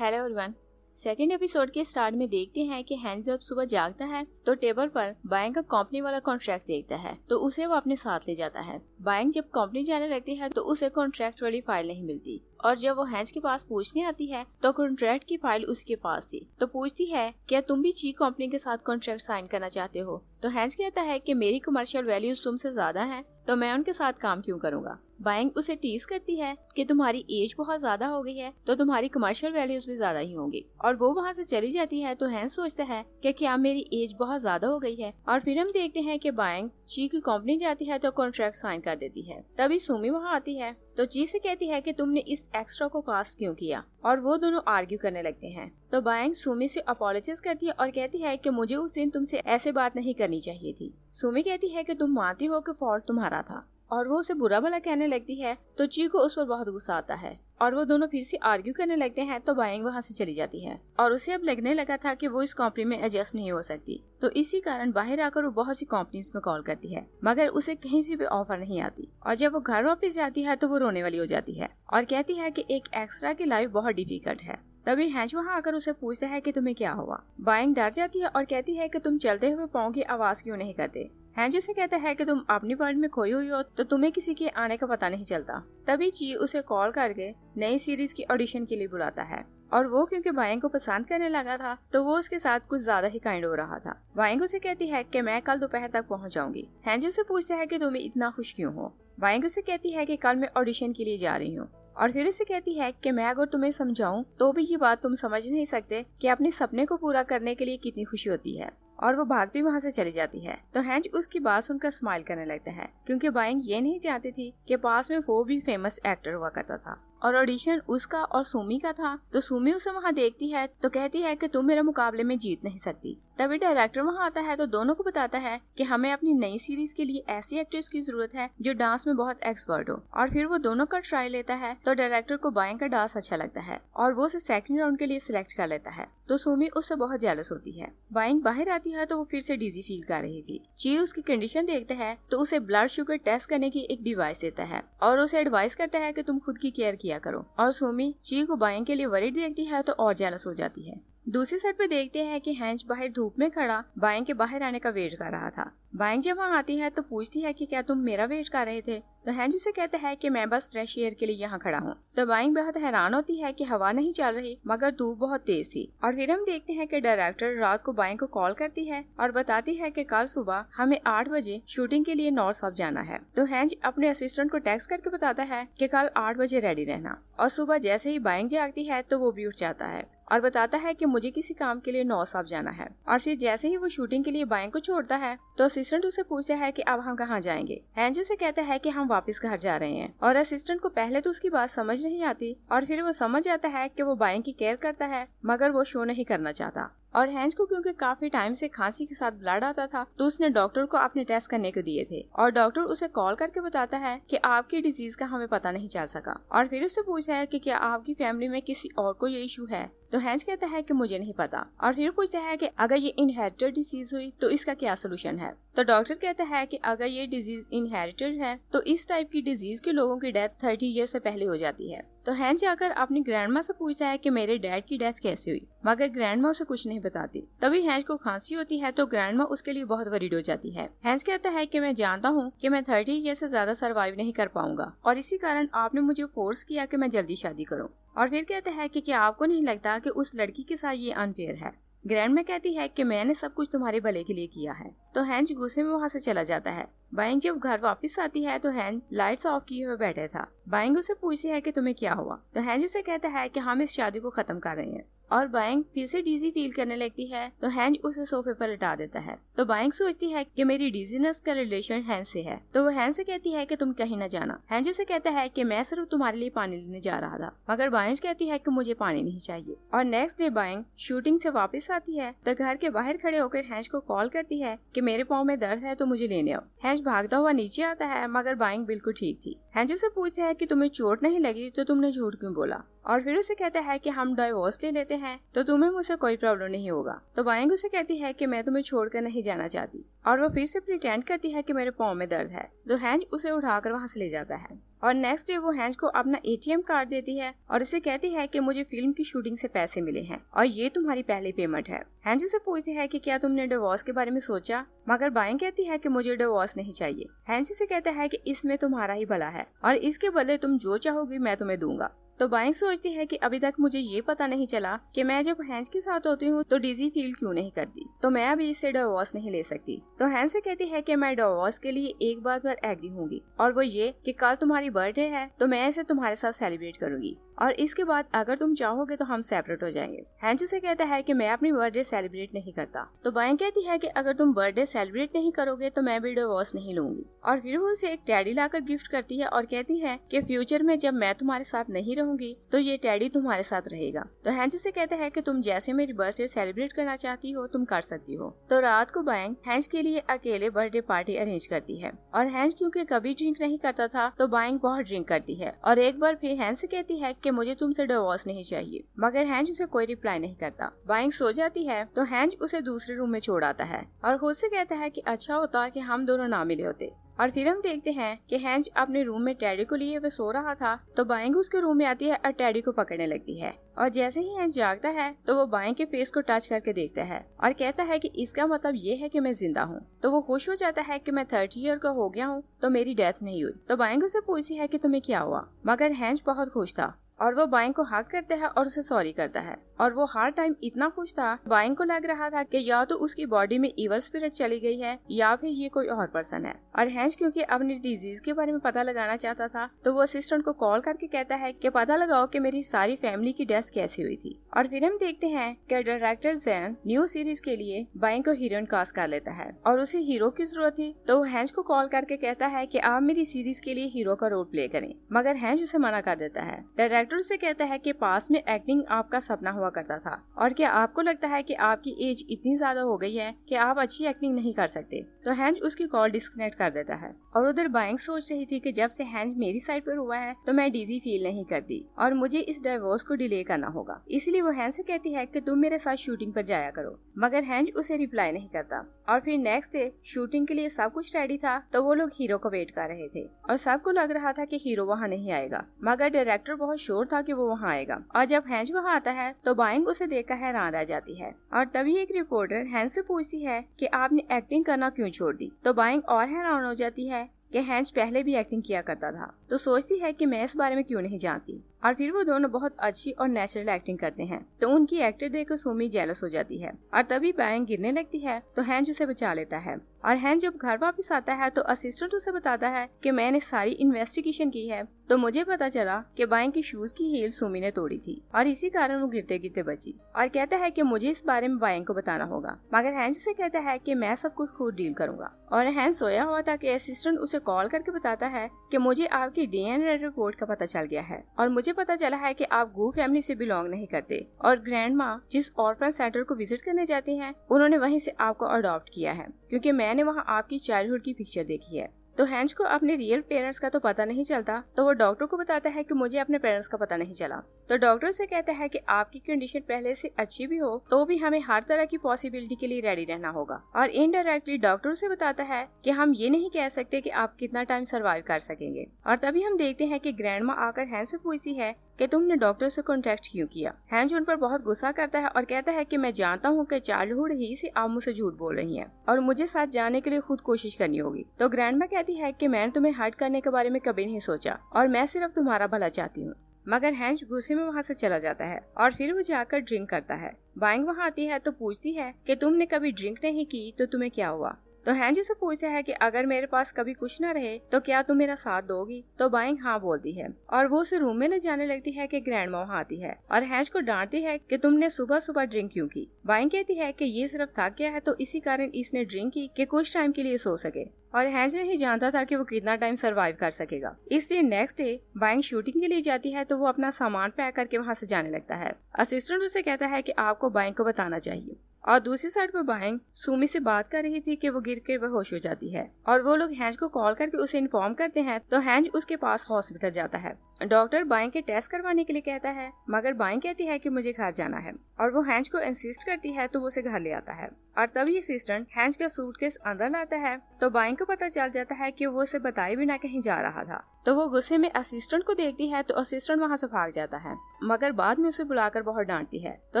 Hello everyone. Second episode के start में देखते हैं कि हैंस जब सुबह जागता है तो टेबल पर बायंग का कंपनी वाला कॉन्ट्रैक्ट देखता है तो उसे वो अपने साथ ले जाता है। बायंग जब कंपनी जाने लगती है तो उसे कॉन्ट्रैक्ट वाली फाइल नहीं मिलती और जब वो हैंस के पास पूछने आती है तो कॉन्ट्रैक्ट की फाइल उसके पास थी। तो पूछती है क्या तुम भी ची कंपनी के साथ कॉन्ट्रैक्ट साइन करना चाहते हो। तो हैंस कहता है कि मेरी कमर्शियल वैल्यूज तुमसे ज्यादा हैं तो मैं उनके साथ काम क्यों करूंगा। बायंग उसे टीज करती है कि तुम्हारी एज बहुत ज्यादा हो गई है तो तुम्हारी कमर्शियल वैल्यूज भी ज्यादा ही होंगी और वो वहाँ से चली जाती है। तो हैंस सोचता है कि क्या मेरी एज बहुत ज्यादा हो गई है और फिर हम देखते हैं कि बायंग ची की कंपनी जाती है तो कॉन्ट्रैक्ट साइन कर देती है। तभी सुमी वहाँ आती है तो ची से कहती है कि तुमने इस एक्स्ट्रा को कास्ट क्यों किया और वो दोनों आर्ग्यू करने लगते हैं। तो बायंग सुमी से अपॉलोजाइज करती है और कहती है कि मुझे उस दिन तुमसे ऐसे बात नहीं करनी चाहिए थी। सुमी कहती है कि तुम मानती हो कि फॉल्ट तुम्हारा था और वो उसे बुरा भला कहने लगती है तो ची को उस पर बहुत गुस्सा आता है और वो दोनों फिर से आर्ग्यू करने लगते हैं। तो बायंग वहाँ से चली जाती है और उसे अब लगने लगा था कि वो इस कंपनी में एडजस्ट नहीं हो सकती। तो इसी कारण बाहर आकर वो बहुत सी कंपनीज में कॉल करती है मगर उसे कहीं से भी ऑफर नहीं आती और जब वो घर वापस जाती है तो वो रोने वाली हो जाती है और कहती है कि एक एक्स्ट्रा की लाइफ बहुत डिफिकल्ट है। तभी हैंच वहाँ आकर उसे पूछता है कि तुम्हें क्या हुआ। बायंग डर जाती है और कहती है कि तुम चलते हुए पाँव की आवाज क्यों नहीं करते। हैंज उसे कहता है कि तुम अपनी वर्ल्ड में खोई हुई हो तो तुम्हें किसी के आने का पता नहीं चलता। तभी ची उसे कॉल करके नई सीरीज की ऑडिशन के लिए बुलाता है और वो क्योंकि बायंग को पसंद करने लगा था तो वो उसके साथ कुछ ज्यादा ही काइंड हो रहा था। बायंग उसे कहती है कि मैं कल दोपहर तक पहुंच जाऊंगी। हैंज उसे पूछता है कि तुम्हें इतना खुश क्यों हो। बायंग उसे कहती है कि कल मैं ऑडिशन के लिए जा रही हूँ और फिर उसे कहती है कि मैं अगर तुम्हें समझाऊं तो भी ये बात तुम समझ नहीं सकते कि अपने सपने को पूरा करने के लिए कितनी खुशी होती है। और वो भागती वहाँ से चली जाती है। तो हैंज उसकी बात सुनकर स्माइल करने लगता है क्योंकि बायंग ये नहीं चाहती थी कि पास में वो भी फेमस एक्टर हुआ करता था और ऑडिशन उसका और सुमी का था। तो सुमी उसे वहाँ देखती है तो कहती है कि तुम मेरे मुकाबले में जीत नहीं सकती। तभी डायरेक्टर वहाँ आता है तो दोनों को बताता है कि हमें अपनी नई सीरीज के लिए ऐसी एक्ट्रेस की जरूरत है जो डांस में बहुत एक्सपर्ट हो और फिर वो दोनों का ट्राई लेता है। तो डायरेक्टर को बायंग का डांस अच्छा लगता है और वो उसे सेकंड राउंड के लिए सिलेक्ट कर लेता है। तो सुमी उससे बहुत जेलस होती है। बायंग बाहर आती है तो वो फिर से डिजी फील कर रही थी। ची उसकी कंडीशन देखता है तो उसे ब्लड शुगर टेस्ट करने की एक डिवाइस देता है और उसे एडवाइस करता है कि तुम खुद की केयर किया करो। और सुमी ची को बायंग के लिए वरीड देखती है तो और जेलस हो जाती है। दूसरी साइड पे देखते हैं कि हैंच बाहर धूप में खड़ा बायंग के बाहर आने का वेट कर रहा था। बायंग जब वहाँ आती है तो पूछती है कि क्या तुम मेरा वेट कर रहे थे। तो हैंच उसे कहता है कि मैं बस फ्रेश एयर के लिए यहाँ खड़ा हूँ। तो बायंग बहुत हैरान होती है कि हवा नहीं चल रही मगर धूप बहुत तेज थी। और फिर हम देखते हैं कि डायरेक्टर रात को बायंग को कॉल करती है और बताती है कि कल सुबह हमें 8 बजे शूटिंग के लिए नॉर्थ साउथ जाना है। तो हैंच अपने असिस्टेंट को टेक्स्ट करके बताता है कि कल 8 बजे रेडी रहना। और सुबह जैसे ही बायंग जागती है तो वो भी उठ जाता है और बताता है कि मुझे किसी काम के लिए नॉर्थ साउथ जाना है। और फिर जैसे ही वो शूटिंग के लिए बायंग को छोड़ता है तो असिस्टेंट उसे पूछता है कि अब हम कहाँ जाएंगे। हैंज उसे कहता है कि हम वापस घर जा रहे हैं और असिस्टेंट को पहले तो उसकी बात समझ नहीं आती और फिर वो समझ आता है कि वो बायंग की केयर करता है मगर वो शो नहीं करना चाहता। और हैंज को क्योंकि काफी टाइम से खांसी के साथ ब्लड आता था तो उसने डॉक्टर को अपने टेस्ट करने को दिए थे और डॉक्टर उसे कॉल करके बताता है कि आपकी डिजीज का हमें पता नहीं चल सका। और फिर उससे पूछता है कि क्या आपकी फैमिली में किसी और को ये इशू है। तो हैंज कहता है कि मुझे नहीं पता और फिर पूछता है कि अगर ये इनहेरिटेड डिजीज हुई तो इसका क्या सोल्यूशन है। तो डॉक्टर कहता है कि अगर ये डिजीज इनहेरिटेड है तो इस टाइप की डिजीज के लोगों की डेथ 30 ईयर से पहले हो जाती है। तो हैंज जाकर अपनी ग्रैंडमा से पूछता है कि मेरे डैड की डेथ कैसे हुई मगर ग्रैंडमा उसे कुछ नहीं बताती। तभी हैंज को खांसी होती है तो ग्रैंडमा उसके लिए बहुत वरीड हो जाती है। हैंज कहता है कि मैं जानता हूँ कि मैं 30 ईयर से ज्यादा सर्वाइव नहीं कर पाऊंगा और इसी कारण आपने मुझे फोर्स किया कि मैं जल्दी शादी करूँ। और फिर कहता है कि क्या आपको नहीं लगता कि उस लड़की के साथ ये अनफेयर है। ग्रैंडमा कहती है कि मैंने सब कुछ तुम्हारे भले के लिए किया है। तो हैंज गुस्से में वहाँ से चला जाता है। बायंग जब घर वापस आती है तो हैंज लाइट्स ऑफ किए हुए बैठे था। बायंग उसे पूछती है कि तुम्हें क्या हुआ। तो हैंज उसे कहता है कि हम इस शादी को खत्म कर रहे हैं और बायंग फिर से डिजी फील करने लगती है तो हैंज उसे सोफे पर लिटा देता है। तो बायंग सोचती है कि मेरी डिजीनेस का रिलेशन हैंज से है तो वो हैंज से कहती है कि तुम कहीं न जाना। हैंज उसे कहता है कि मैं सिर्फ तुम्हारे लिए पानी लेने जा रहा था मगर बायंग कहती है कि मुझे पानी नहीं चाहिए। और नेक्स्ट डे बायंग शूटिंग से वापस आती है तो घर के बाहर खड़े होकर हैंज को कॉल करती है कि मेरे पाँव में दर्द है तो मुझे लेने आओ। हैंज भागता हुआ नीचे आता है मगर बायंग बिल्कुल ठीक थी। हैंज उसे पूछता है कि तुम्हें चोट नहीं लगी तो तुमने झूठ क्यों बोला। और फिर उसे कहता है कि हम डाइवोर्स ले लेते हैं तो तुम्हें मुझसे कोई प्रॉब्लम नहीं होगा। तो बायंग उसे कहती है कि मैं तुम्हें छोड़कर नहीं जाना चाहती और वो फिर से प्रिटेंड करती है कि मेरे पाँव में दर्द है। तो हैंज उसे उठाकर वहाँ से ले जाता है। और नेक्स्ट डे वो हैंज को अपना ATM कार्ड देती है और उसे कहती है कि मुझे फिल्म की शूटिंग से पैसे मिले हैं और ये तुम्हारी पहली पेमेंट है। हैंज उसे पूछती है कि क्या तुमने डिवोर्स के बारे में सोचा, मगर बाइंग कहती है कि मुझे डिवोर्स नहीं चाहिए। हैंज उसे कहता है कि इसमें तुम्हारा ही भला है और इसके बदले तुम जो चाहोगी मैं तुम्हें दूंगा। तो बाइंग सोचती है कि अभी तक मुझे ये पता नहीं चला कि मैं जब हैंज के साथ होती हूँ तो डिजी फील क्यों नहीं करती, तो मैं अभी इससे डिवोर्स नहीं ले सकती। तो हैंज से कहती है कि मैं डिवोर्स के लिए एक बात पर एग्री होंगी और वो ये कि कल तुम्हारी बर्थडे है तो मैं इसे तुम्हारे साथ सेलिब्रेट करूंगी और इसके बाद अगर तुम चाहोगे तो हम सेपरेट हो जाएंगे। हैंज उसे कहता है कि मैं अपनी बर्थडे सेलिब्रेट नहीं करता। तो बाइंग कहती है कि अगर तुम बर्थडे सेलिब्रेट नहीं करोगे तो मैं भी डिवोर्स नहीं लूंगी और फिर वो उसे एक टेडी लाकर गिफ्ट करती है और कहती है कि फ्यूचर में जब मैं तुम्हारे साथ नहीं रहूंगी तो ये टेडी तुम्हारे साथ रहेगा। तो हैंज उसे कहता है कि तुम जैसे मेरी बर्थडे सेलिब्रेट करना चाहती हो तुम कर सकती हो। तो रात को बाइंग हैंज के लिए अकेले बर्थडे पार्टी अरेंज करती है और हैंज क्योंकि कभी ड्रिंक नहीं करता था तो बाइंग बहुत ड्रिंक करती है और एक बार फिर हैंज से कहती है कि मुझे तुमसे डिवोर्स नहीं चाहिए, मगर हैंज उसे कोई रिप्लाई नहीं करता। बाइंग सो जाती है तो हैंज उसे दूसरे रूम में छोड़ आता है और खुद से कहता है कि अच्छा होता कि हम दोनों ना मिले होते। और फिर हम देखते हैं कि हैंज अपने रूम में टेडी को लिए हुए सो रहा था तो बाइंग उसके रूम में आती है और टेडी को पकड़ने लगती है और जैसे ही हैंज जागता है तो वो बाइंग के फेस को टच करके देखता है और कहता है कि इसका मतलब ये है कि मैं जिंदा हूँ। तो वो खुश हो जाता है कि मैं 30 ईयर का हो गया हूँ तो मेरी डेथ नहीं हुई। तो बाइंग उसे पूछती है कि तुम्हें क्या हुआ, मगर हैंज बहुत खुश था और वो बाइंग को हक करता है और उसे सॉरी करता है और वो हर टाइम इतना खुश था बाइंग को लग रहा था कि या तो उसकी बॉडी में इवल स्पिरिट चली गई है या फिर ये कोई और पर्सन है। और हैंज क्योंकि अपनी डिजीज के बारे में पता लगाना चाहता था तो वो असिस्टेंट को कॉल करके कहता है कि पता लगाओ कि मेरी सारी फैमिली की डेथ कैसी हुई थी। और फिर हम देखते हैं कि डायरेक्टर जैन न्यू सीरीज के लिए बाइंग को हीरोइन कास्ट कर लेता है और उसे हीरो की जरूरत थी तो वो हैंज को कॉल करके कहता है कि आप मेरी सीरीज के लिए हीरो का रोल प्ले करें, मगर हैंज उसे मना कर देता है। डायरेक्टर से कहता है कि पास में एक्टिंग आपका सपना हुआ करता था और क्या आपको लगता है कि आपकी एज इतनी ज्यादा हो गई है कि आप अच्छी एक्टिंग नहीं कर सकते। तो हैंज उसकी कॉल डिस्कनेक्ट कर देता है और उधर बाइंग सोच रही थी कि जब से हैंज मेरी साइड पर हुआ है तो मैं डीजी फील नहीं करती और मुझे इस डिवोर्स को डिले करना होगा, इसलिए वो हैंज से कहती है कि तुम मेरे साथ शूटिंग पर जाया करो, मगर हैंज उसे रिप्लाई नहीं करता। और फिर नेक्स्ट डे शूटिंग के लिए सब कुछ रेडी था तो वो लोग हीरो को वेट कर रहे थे और सबको लग रहा था कि हीरो वहाँ नहीं आएगा, मगर डायरेक्टर बहुत श्योर था कि वो वहाँ आएगा। और जब हैंज वहाँ आता है तो बाइंग उसे देखकर हैरान रह जाती है और तभी एक रिपोर्टर हैंज से पूछती है कि आपने एक्टिंग करना क्यों छोड़ दी। तो बाइंग और हैरान हो जाती है कि हैंज पहले भी एक्टिंग किया करता था तो सोचती है कि मैं इस बारे में क्यों नहीं जानती। और फिर वो दोनों बहुत अच्छी और नेचुरल एक्टिंग करते हैं तो उनकी एक्टिंग देखकर सुमी जेलस हो जाती है और तभी बाइंग गिरने लगती है तो हैंज उसे बचा लेता है। और हैंज जब घर वापस आता है तो असिस्टेंट उसे बताता है कि मैंने सारी इन्वेस्टिगेशन की है तो मुझे पता चला कि बाइंग की शूज की हील सुमी ने तोड़ी थी और इसी कारण वो गिरते गिरते बची और कहता है कि मुझे इस बारे में बाइंग को बताना होगा, मगर हैंज उसे कहता है कि मैं सब कुछ खुद डील करूंगा। और हैंज सोया हुआ था कि असिस्टेंट उसे कॉल करके बताता है कि मुझे आपकी DNA रिपोर्ट का पता चल गया है और मुझे पता चला है कि आप गू फैमिली से बिलोंग नहीं करते और ग्रैंड माँ जिस ऑर्फन सेंटर को विजिट करने जाती हैं उन्होंने वहीं से आपको अडॉप्ट किया है क्योंकि मैंने वहाँ आपकी चाइल्डहुड की पिक्चर देखी है। तो हैंज को अपने रियल पेरेंट्स का तो पता नहीं चलता तो वो डॉक्टर को बताता है कि मुझे अपने पेरेंट्स का पता नहीं चला। तो डॉक्टर से कहता है कि आपकी कंडीशन पहले से अच्छी भी हो तो भी हमें हर तरह की पॉसिबिलिटी के लिए रेडी रहना होगा। और इनडायरेक्टली डॉक्टर से बताता है कि हम ये नहीं कह सकते कि आप कितना टाइम सर्वाइव कर सकेंगे। और तभी हम देखते हैं कि ग्रैंडमा आकर हैंज से पूछती है कि तुमने डॉक्टर से कांटेक्ट क्यों किया। हैंज उन पर बहुत गुस्सा करता है और कहता है कि मैं जानता हूँ कि चाइल्डहुड ही से आप मुझसे झूठ बोल रही हैं और मुझे साथ जाने के लिए खुद कोशिश करनी होगी। तो ग्रैंडमा कहती है कि मैंने तुम्हें हर्ट करने के बारे में कभी नहीं सोचा और मैं सिर्फ तुम्हारा भला चाहती हूँ। मगर हैंज गुस्से में वहाँ से चला जाता है और फिर वो जाकर ड्रिंक करता है। बाइंग वहाँ आती है तो पूछती है कि तुमने कभी ड्रिंक नहीं की तो तुम्हें क्या हुआ। तो हैंज उसे पूछता है कि अगर मेरे पास कभी कुछ न रहे तो क्या तुम मेरा साथ दोगी। तो बाइंग हाँ बोलती है और वो उसे रूम में ले जाने लगती है कि ग्रैंडमा वहाँ आती है और हैंज को डांटती है कि तुमने सुबह सुबह ड्रिंक क्यों की। बाइंग कहती है कि ये सिर्फ थक गया है तो इसी कारण इसने ड्रिंक की कि कुछ टाइम के लिए सो सके और हैंज नहीं जानता था कि वो कितना टाइम सरवाइव कर सकेगा। इसलिए नेक्स्ट डे बाइंग शूटिंग के लिए जाती है तो वो अपना सामान पैक करके वहाँ से जाने लगता है। असिस्टेंट उसे कहता है कि आपको बाइंग को बताना चाहिए। और दूसरी साइड पर बाइंग सुमी से बात कर रही थी कि वो गिर के बेहोश हो जाती है और वो लोग हैंज को कॉल करके उसे इन्फॉर्म करते हैं तो हैंज उसके पास हॉस्पिटल जाता है। डॉक्टर बाइंग के टेस्ट करवाने के लिए कहता है मगर बाइंग कहती है कि मुझे घर जाना है और वो हैंज को इंसिस्ट करती है तो वो उसे घर ले आता है। और तभी असिस्टेंट हैंज का सूटकेस अंदर लाता है तो बाइंग को पता चल जाता है कि वो उसे बताए बिना कहीं जा रहा था। तो वो गुस्से में असिस्टेंट को देखती है तो असिस्टेंट वहाँ से भाग जाता है, मगर बाद में उसे बुलाकर बहुत डांटती है। तो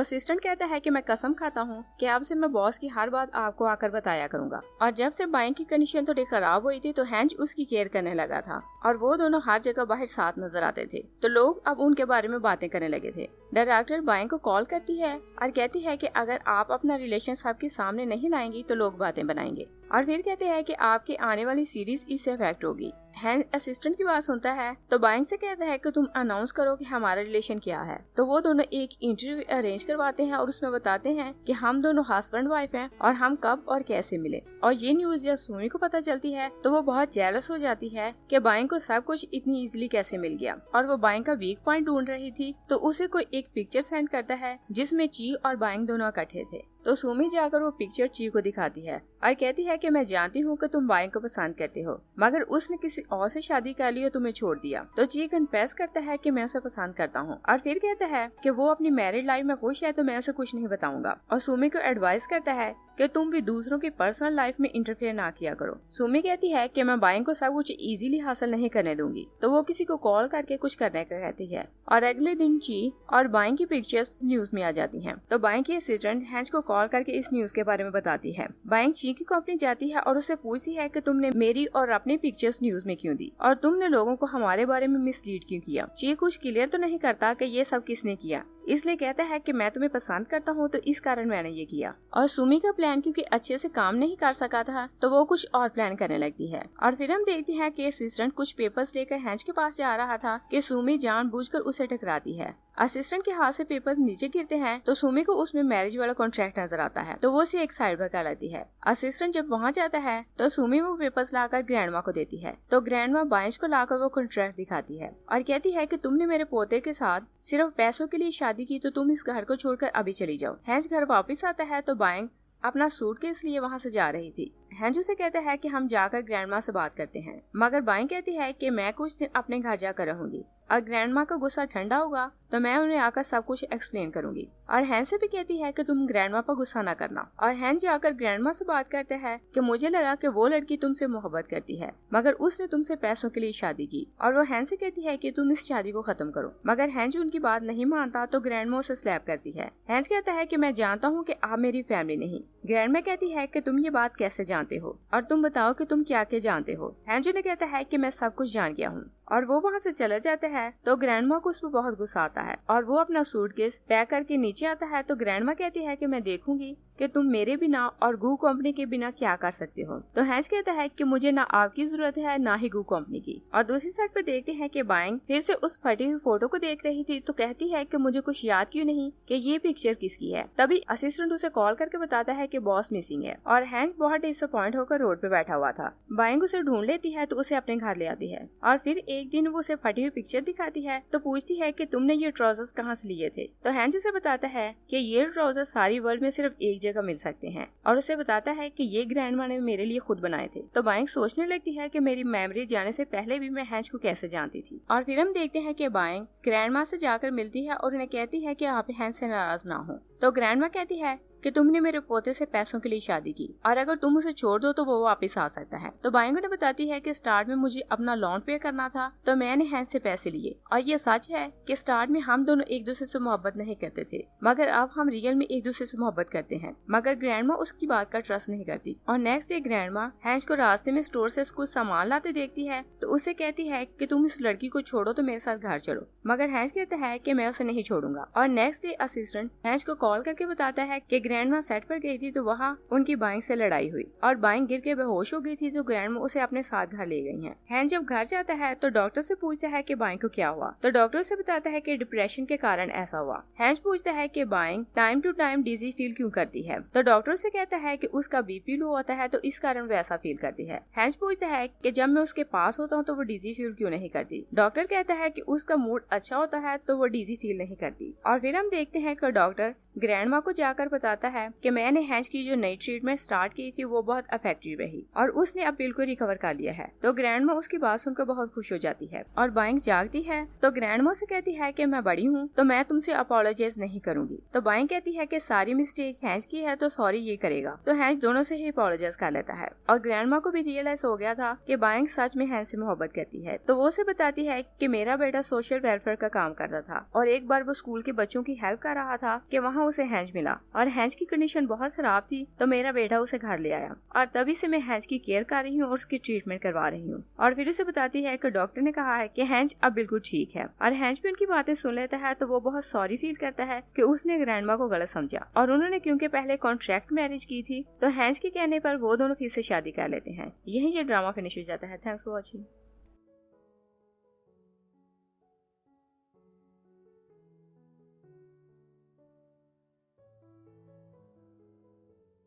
असिस्टेंट कहता है कि मैं कसम खाता हूँ कि अब से मैं बॉस की हर बात आपको आकर बताया करूंगा। और जब से बाइंग की कंडीशन थोड़ी खराब हुई थी तो हैंज उसकी केयर करने लगा था और वो दोनों हर जगह बाहर साथ नजर आते थे। तो लोग अब उनके बारे में बातें करने लगे थे। डायरेक्टर बाइंग को कॉल करती है और कहती है कि अगर आप अपना रिलेशन सबके सामने नहीं लाएंगी तो लोग बातें बनाएंगे, और फिर कहते हैं कि आपकी आने वाली सीरीज इससे अफेक्ट होगी। हैंज असिस्टेंट की बात सुनता है तो बाइंग से कहता है कि तुम अनाउंस करो कि हमारा रिलेशन क्या है। तो वो दोनों एक इंटरव्यू अरेंज करवाते हैं और उसमें बताते हैं कि हम दोनों हस्बैंड वाइफ हैं और हम कब और कैसे मिले। और ये न्यूज जब सुमी को पता चलती है तो वो बहुत जेलस हो जाती है कि बाइंग को सब कुछ इतनी इजीली कैसे मिल गया, और वो बाइंग का वीक पॉइंट ढूंढ रही थी। तो उसे कोई एक पिक्चर सेंड करता है जिसमें ची और बाइंग दोनों इकट्ठे थे। तो सुमी जाकर वो पिक्चर ची को दिखाती है और कहती है कि मैं जानती हूँ कि तुम बाइंग को पसंद करते हो, मगर उसने किसी और से शादी कर ली और तुम्हें छोड़ दिया। तो ची कन्फेस करता है कि मैं उसे पसंद करता हूँ और फिर कहता है कि वो अपनी मैरिड लाइफ में खुश है तो मैं उसे कुछ नहीं बताऊंगा। और सुमी को एडवाइस करता है कि तुम भी दूसरों की पर्सनल लाइफ में इंटरफेयर ना किया करो। सुमी कहती है कि मैं बाइंग को सब कुछ इजीली हासिल नहीं करने दूंगी। तो वो किसी को कॉल करके कुछ करने का कहती है और अगले दिन ची और बाइंग की पिक्चर्स न्यूज में आ जाती हैं। तो बाइंग की असिस्टेंट हैंज को कॉल करके इस न्यूज के बारे में बताती है। बाइंग ची की कंपनी जाती है और उसे पूछती है कि तुमने मेरी और अपनी पिक्चर्स न्यूज में क्यों दी और तुमने लोगों को हमारे बारे में मिसलीड क्यों किया। ची कुछ क्लियर तो नहीं करता कि ये सब किसने किया, इसलिए कहता है कि मैं तुम्हें पसंद करता हूँ तो इस कारण मैंने ये किया। और सुमी का प्लान क्योंकि अच्छे से काम नहीं कर सका था तो वो कुछ और प्लान करने लगती है। और फिर हम देखते हैं कि असिस्टेंट कुछ पेपर्स लेकर हैंज के पास जा रहा था कि सुमी जानबूझकर उसे टकराती है। असिस्टेंट के हाथ से पेपर्स नीचे गिरते हैं तो सुमी को उसमें मैरिज वाला कॉन्ट्रैक्ट नजर आता है तो वो उसे एक साइड पर कर लेती है। असिस्टेंट जब वहाँ जाता है तो सुमी वो पेपर्स लाकर ग्रैंडमा को देती है। तो ग्रैंडमा बाइंज को लाकर वो कॉन्ट्रैक्ट दिखाती है और कहती है कि तुमने मेरे पोते के साथ सिर्फ पैसों के लिए शादी की तो तुम इस घर को छोड़कर अभी चली जाओ। हैंज घर वापस आता है तो बाइंग अपना सूटकेस लिए वहाँ से जा रही थी। हैंज उसे कहता है कि हम जाकर ग्रैंडमा से बात करते हैं, मगर बाइंग कहती है कि मैं कुछ दिन अपने घर जाकर रहूंगी और ग्रैंडमा का गुस्सा ठंडा होगा तो मैं उन्हें आकर सब कुछ एक्सप्लेन करूंगी। और हैंज से भी कहती है कि तुम ग्रैंडमा पर गुस्सा ना करना। और हैंज जाकर ग्रैंडमा से बात करते हैं कि मुझे लगा कि वो लड़की तुमसे मोहब्बत करती है मगर उसने तुमसे पैसों के लिए शादी की। और वो हैंज से कहती है कि तुम इस शादी को खत्म करो, मगर हैंज उनकी बात नहीं मानता तो ग्रैंडमा उसे स्लैप करती है। हैंज कहता है कि मैं जानता हूँ कि आप मेरी फैमिली नहीं। ग्रैंडमा कहती है कि तुम ये बात कैसे जानते हो और तुम बताओ कि तुम क्या क्या जानते हो। हैंज उन्हें कहता है कि मैं सब कुछ जान गया हूँ और वो वहाँ से चला जाता है। तो ग्रैंडमा को उस पर बहुत गुस्सा आता है और वो अपना सूटकेस पैक करके नीचे आता है। तो ग्रैंडमा कहती है कि मैं देखूंगी कि तुम मेरे बिना और गू कंपनी के बिना क्या कर सकते हो। तो हैंज कहता है कि मुझे ना आपकी जरूरत है ना ही गू कंपनी की। और दूसरी साइड पे देखते हैं कि बाइंग फिर से उस फटी हुई फोटो को देख रही थी तो कहती है कि मुझे कुछ याद क्यों नहीं कि ये पिक्चर किसकी है। तभी असिस्टेंट उसे कॉल करके बताता है कि बॉस मिसिंग है और हैंज बहुत डिसअपॉइंट होकर रोड पे बैठा हुआ था। बाइंग उसे ढूंढ लेती है तो उसे अपने घर ले आती है और फिर एक दिन वो उसे फटी हुई पिक्चर दिखाती है तो पूछती है कि तुमने ये ट्राउजर्स कहाँ से लिए थे। तो हैंज उसे बताता है कि ये ट्राउजर्स सारी वर्ल्ड में सिर्फ एक जगह मिल सकते हैं और उसे बताता है कि ये ग्रैंडमा ने मेरे लिए खुद बनाए थे। तो बाइंग सोचने लगती है कि मेरी मेमोरी जाने से पहले भी मैं हैंज को कैसे जानती थी। और फिर हम देखते हैं कि बाइंग ग्रैंडमा से जाकर मिलती है और उन्हें कहती है कि आप हैंज से नाराज ना हो। तो ग्रैंडमा कहती है कि तुमने मेरे पोते से पैसों के लिए शादी की और अगर तुम उसे छोड़ दो तो वो वापस आ सकता है। तो बाइंग उन्हें बताती है कि स्टार्ट में मुझे अपना लोन पे करना था तो मैंने हैंज से पैसे लिए और ये सच है कि स्टार्ट में हम दोनों एक दूसरे से मोहब्बत नहीं करते थे मगर अब हम रियल में एक दूसरे से मोहब्बत करते हैं। मगर ग्रैंडमा उसकी बात का ट्रस्ट नहीं करती और नेक्स्ट डे ग्रैंडमा हैंज को रास्ते में स्टोर से कुछ सामान लाते देखती है तो उसे कहती है कि तुम इस लड़की को छोड़ो तो मेरे साथ घर चलो, मगर हैंज कहता है कि मैं उसे नहीं छोड़ूंगा। और नेक्स्ट डे असिस्टेंट हैंज को कॉल करके बताता है कि ग्रैंडमा सेट पर गई थी तो वहाँ उनकी बाइंग से लड़ाई हुई और बाइंग गिर के बेहोश हो गई थी तो ग्रैंडमा उसे अपने साथ घर ले गई हैं। हैंज जब घर जाता है तो डॉक्टर से पूछता है कि बाइंग को क्या हुआ। तो डॉक्टर से बताता है कि डिप्रेशन के कारण ऐसा हुआ। हैंज पूछता है कि बाइंग time to time dizzy feel क्यों करती है। तो डॉक्टर से कहता है कि उसका बीपी लो होता है तो इस कारण वो ऐसा फील करती है। हैंज पूछता है कि जब मैं उसके पास होता हूँ तो वो डिजी फील क्यों नहीं करती। डॉक्टर कहता है कि उसका मूड अच्छा होता है तो वो डिजी फील नहीं करती। और फिर हम देखते हैं कि डॉक्टर ग्रैंड माँ को जाकर बताता है कि मैंने हैंज की जो नई ट्रीटमेंट स्टार्ट की थी वो बहुत इफेक्टिव रही और उसने अब बिल्कुल रिकवर कर लिया है। तो ग्रैंड माँ उसकी बात सुनकर बहुत खुश हो जाती है और बाइंग जागती है तो ग्रैंड माँ से कहती है कि मैं बड़ी हूँ तो मैं तुमसे अपोलोजाइज नहीं करूंगी। तो बाइंग कहती है कि सारी मिस्टेक हैंज की है तो सॉरी ये करेगा। तो हैंज दोनों से ही अपोलोजाइज कर लेता है और ग्रैंड माँ को भी रियलाइज हो गया था कि बाइंग सच में हैंज से मोहब्बत करती है। तो वो उसे बताती है कि मेरा बेटा सोशल वेलफेयर का काम करता था और एक बार वो स्कूल के बच्चों की हेल्प कर रहा था कि वहाँ उसे हैंज मिला और हैंज की कंडीशन बहुत खराब थी तो मेरा बेटा उसे घर ले आया और तभी से मैं हैंज की केयर कर रही हूँ और उसकी ट्रीटमेंट करवा रही हूँ। और फिर उसे बताती है कि डॉक्टर ने कहा है कि हैंज अब बिल्कुल ठीक है और हैंज भी उनकी बातें सुन लेता है। तो वो बहुत सॉरी फील करता है कि उसने ग्रैंडमा को गलत समझा और उन्होंने क्योंकि पहले कॉन्ट्रैक्ट मैरिज की थी तो हैंज के कहने पर वो दोनों फिर से शादी कर लेते हैं। यही ये ड्रामा फिनिश हो जाता है। Thanks for watching.